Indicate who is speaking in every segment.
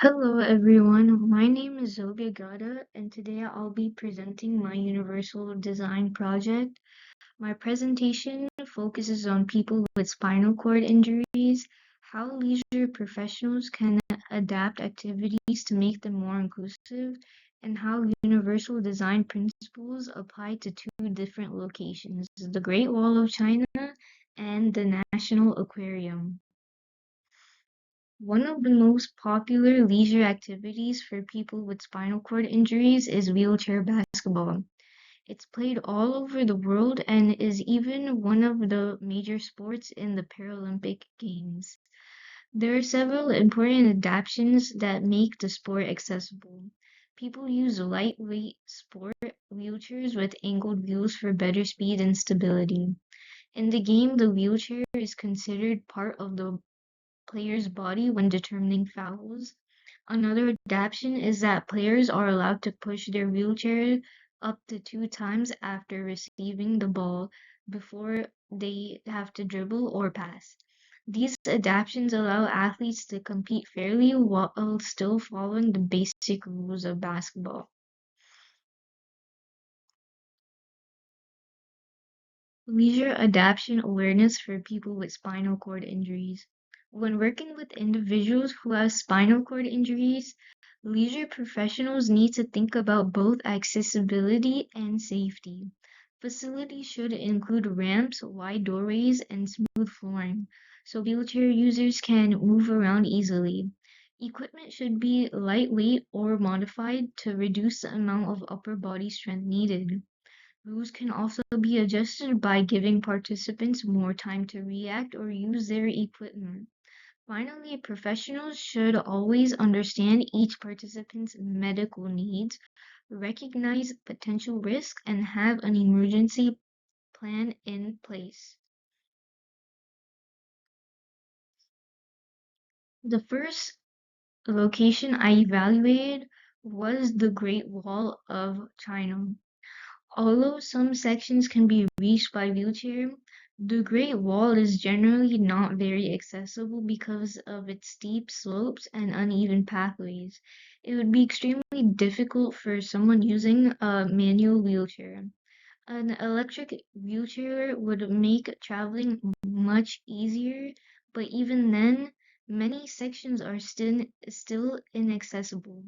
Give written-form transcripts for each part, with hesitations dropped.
Speaker 1: Hello everyone, my name is Zobia Gatta and today I'll be presenting my universal design project. My presentation focuses on people with spinal cord injuries, how leisure professionals can adapt activities to make them more inclusive, and how universal design principles apply to two different locations, the Great Wall of China and the National Aquarium. One of the most popular leisure activities for people with spinal cord injuries is wheelchair basketball. It's played all over the world and is even one of the major sports in the Paralympic Games. There are several important adaptations that make the sport accessible. People use lightweight sport wheelchairs with angled wheels for better speed and stability. In the game, the wheelchair is considered part of the player's body when determining fouls. Another adaptation is that players are allowed to push their wheelchair up to two times after receiving the ball before they have to dribble or pass. These adaptations allow athletes to compete fairly while still following the basic rules of basketball. Leisure adaptation awareness for people with spinal cord injuries. When working with individuals who have spinal cord injuries, leisure professionals need to think about both accessibility and safety. Facilities should include ramps, wide doorways, and smooth flooring, so wheelchair users can move around easily. Equipment should be lightweight or modified to reduce the amount of upper body strength needed. Rules can also be adjusted by giving participants more time to react or use their equipment. Finally, professionals should always understand each participant's medical needs, recognize potential risks, and have an emergency plan in place. The first location I evaluated was the Great Wall of China. Although some sections can be reached by wheelchair, the Great Wall is generally not very accessible because of its steep slopes and uneven pathways. It would be extremely difficult for someone using a manual wheelchair. An electric wheelchair would make traveling much easier, but even then, many sections are still inaccessible.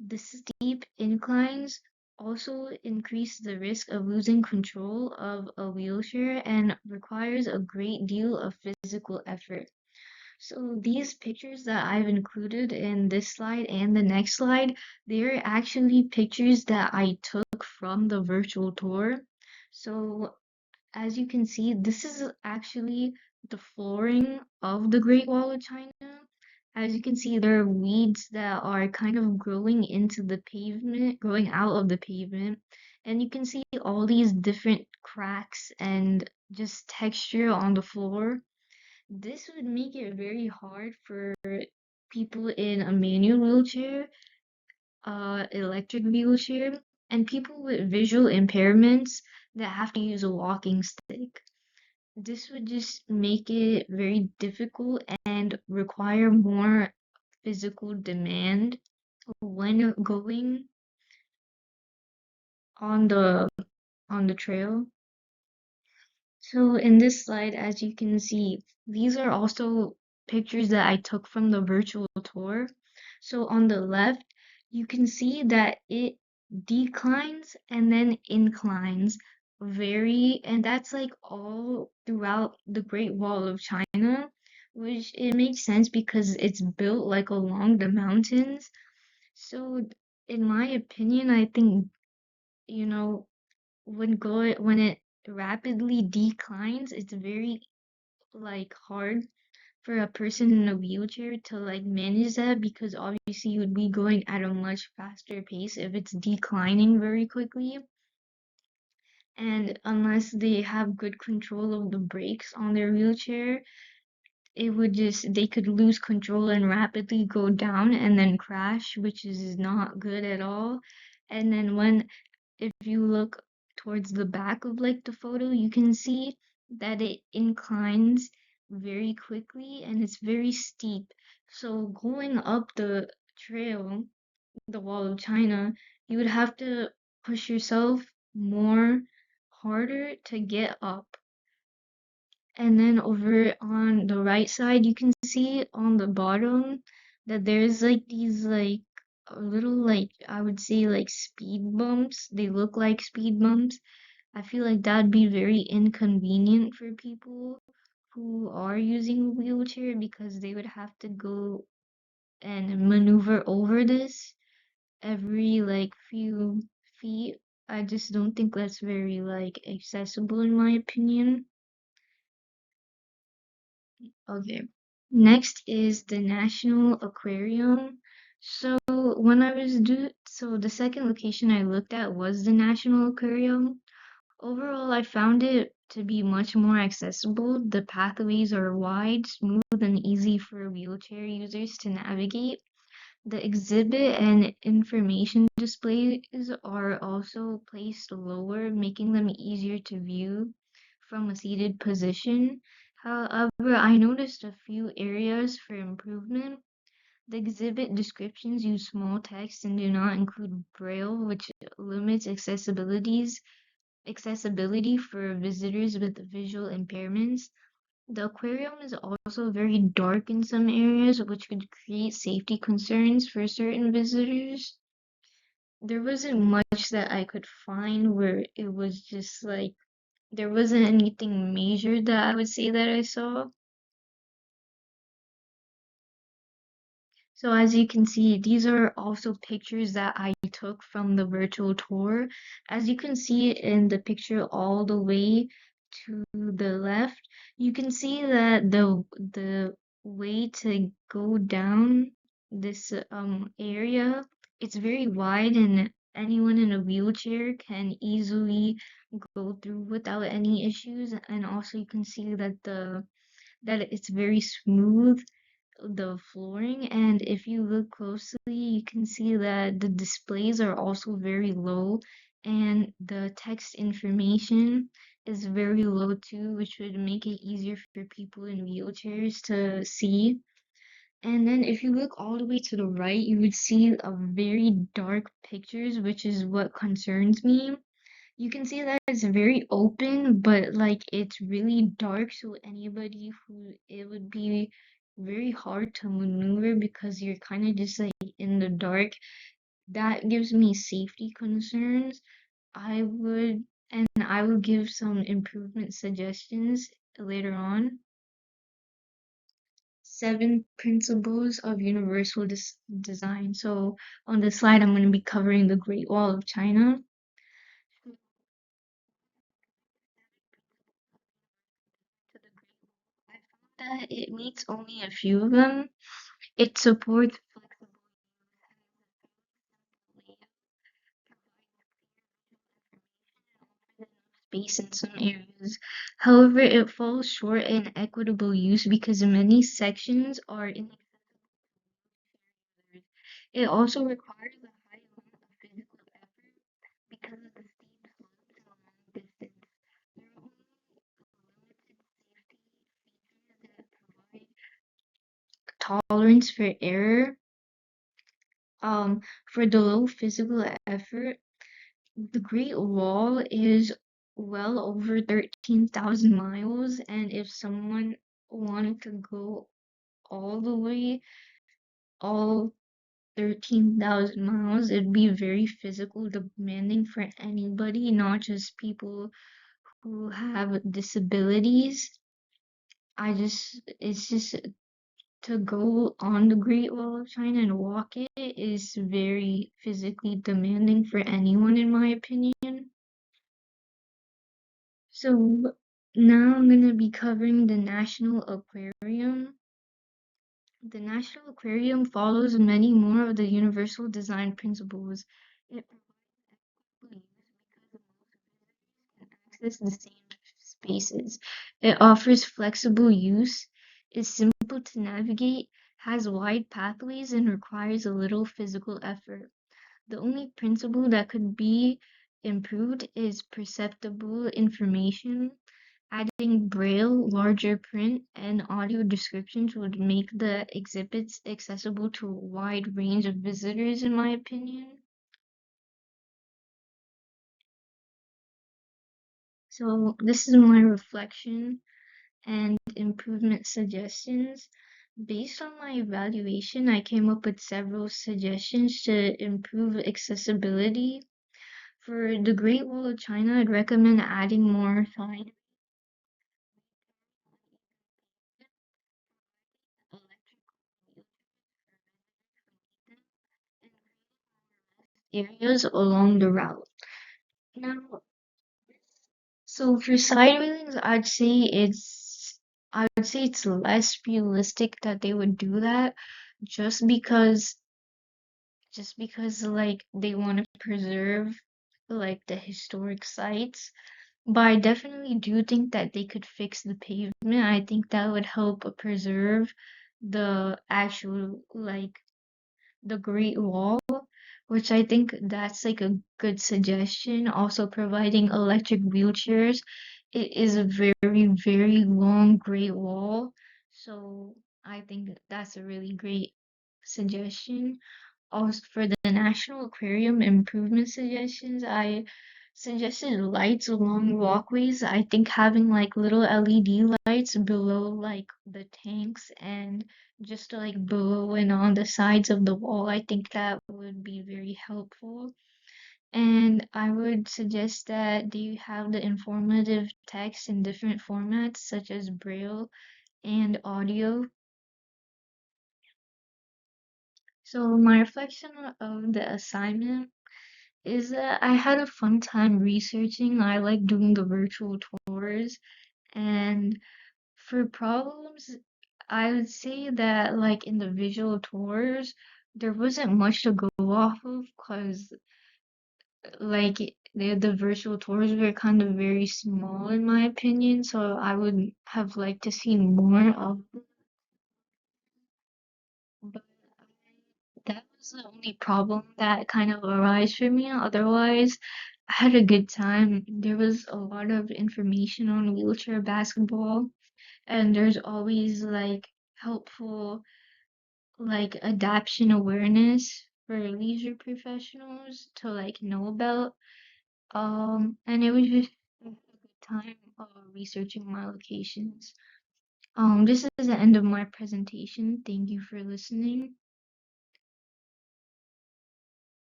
Speaker 1: The steep inclines also increase the risk of losing control of a wheelchair and requires a great deal of physical effort. So these pictures that I've included in this slide and the next slide, they're actually pictures that I took from the virtual tour. So as you can see, this is actually the flooring of the Great Wall of China. As you can see, there are weeds that are kind of growing into the pavement, growing out of the pavement. And you can see all these different cracks and just texture on the floor. This would make it very hard for people in a manual wheelchair, electric wheelchair, and people with visual impairments that have to use a walking stick. This would just make it very difficult and require more physical demand when going on the trail. So in this slide, as you can see, these are also pictures that I took from the virtual tour. So on the left, you can see that it declines and then inclines and that's like all throughout the Great Wall of China, which it makes sense because it's built like along the mountains. So in my opinion, I think, you know, when it rapidly declines, it's very like hard for a person in a wheelchair to like manage that because obviously you would be going at a much faster pace if it's declining very quickly. And unless they have good control of the brakes on their wheelchair, they could lose control and rapidly go down and then crash, which is not good at all. And then if you look towards the back of like the photo, you can see that it inclines very quickly and it's very steep. So going up trail, the Wall of China, you would have to push yourself more harder to get up. And then over on the right side, you can see on the bottom that there's like these like a little like I would say like speed bumps. They look like speed bumps. I feel like that'd be very inconvenient for people who are using a wheelchair because they would have to go and maneuver over this every like few feet. I just don't think that's very like accessible in my opinion. Okay. Next is the National Aquarium. So so the second location I looked at was the National Aquarium. Overall, I found it to be much more accessible. The pathways are wide, smooth, and easy for wheelchair users to navigate. The exhibit and information displays are also placed lower, making them easier to view from a seated position. However, I noticed a few areas for improvement. The exhibit descriptions use small text and do not include braille, which limits accessibility for visitors with visual impairments. The aquarium is also very dark in some areas, which could create safety concerns for certain visitors. There wasn't much that I could find where it was just like there wasn't anything major that I would say that I saw. So as you can see, these are also pictures that I took from the virtual tour. As you can see in the picture all the way to the left, you can see that the way to go down this area, it's very wide and anyone in a wheelchair can easily go through without any issues. And also you can see that that it's very smooth the flooring, and if you look closely you can see that the displays are also very low and the text information is very low too, which would make it easier for people in wheelchairs to see. And then if you look all the way to the right, you would see a very dark pictures, which is what concerns me. You can see that it's very open, but like it's really dark, so anybody who it would be very hard to maneuver because you're kind of just like in the dark. That gives me safety concerns. I would give some improvement suggestions later on. 7 principles of universal design. So on the slide, I'm going to be covering the Great Wall of China. To the Great Wall, I found that it meets only a few of them. It supports flexible layout, space in some areas. However, it falls short in equitable use because many sections are inaccessible. It also requires a high amount of physical effort because of the steep slopes and long distance. There are only limited safety features that provide tolerance for error. For the low physical effort, the Great Wall is well over 13,000 miles, and if someone wanted to go all the way, all 13,000 miles, it'd be very physical demanding for anybody, not just people who have disabilities. It's just to go on the Great Wall of China and walk it is very physically demanding for anyone, in my opinion. So now I'm going to be covering the National Aquarium. The National Aquarium follows many more of the universal design principles. It provides equitable use because most visitors can access the same spaces. It offers flexible use, is simple to navigate, has wide pathways, and requires a little physical effort. The only principle that could be improved is perceptible information. Adding braille, larger print, and audio descriptions would make the exhibits accessible to a wide range of visitors, in my opinion. So, this is my reflection and improvement suggestions. Based on my evaluation, I came up with several suggestions to improve accessibility. For the Great Wall of China, I'd recommend adding more signs, electric areas along the route. Now, so for side railings, I would say it's less realistic that they would do that just because like they want to preserve like the historic sites. But I definitely do think that they could fix the pavement. I think that would help preserve the actual like the Great Wall, which I think that's like a good suggestion. Also providing electric wheelchairs. It is a very, very long Great Wall. So I think that's a really great suggestion. Also, for the National Aquarium improvement suggestions, I suggested lights along walkways. I think having like little LED lights below like the tanks and just like below and on the sides of the wall, I think that would be very helpful. And I would suggest that they have the informative text in different formats, such as Braille and audio. So my reflection of the assignment is that I had a fun time researching. I like doing the virtual tours. And for problems, I would say that, like in the visual tours, there wasn't much to go off of because, like, the virtual tours were kind of very small, in my opinion. So I would have liked to see more of them. But that was the only problem that kind of arose for me. Otherwise, I had a good time. There was a lot of information on wheelchair basketball, and there's always like helpful like adaption awareness for leisure professionals to like know about. And it was just a good time researching my locations. This is the end of my presentation. Thank you for listening.